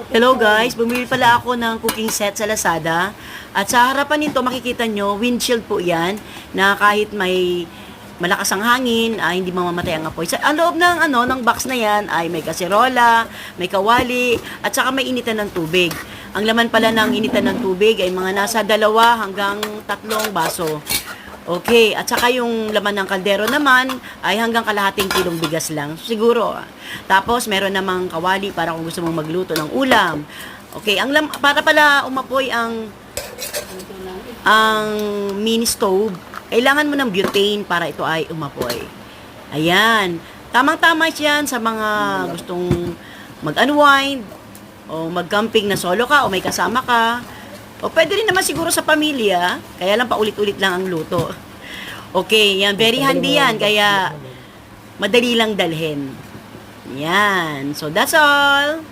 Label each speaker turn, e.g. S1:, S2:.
S1: Hello guys, bumili pala ako ng cooking set sa Lazada. At sa harapan nito makikita nyo, windshield po yan, na kahit may malakas ang hangin, hindi mamamatay ang apoy. Ang loob ng box na yan ay may kaserola, may kawali, at saka may initan ng tubig. Ang laman pala ng initan ng tubig ay mga nasa 2 hanggang 3 baso. Okay, at saka yung laman ng kaldero naman ay hanggang kalahating kilong bigas lang. Siguro. Tapos meron namang kawali para kung gusto mong magluto ng ulam. Okay, para pala umapoy ang mini stove, kailangan mo ng butane para ito ay umapoy. Ayan. Tamang-tama yan sa mga gustong mag-unwind o mag-camping na solo ka o may kasama ka. O pwede rin naman siguro sa pamilya, kaya lang paulit-ulit lang ang luto. Okay, yan, very handy yan, kaya madali lang dalhin. Yan. So that's all.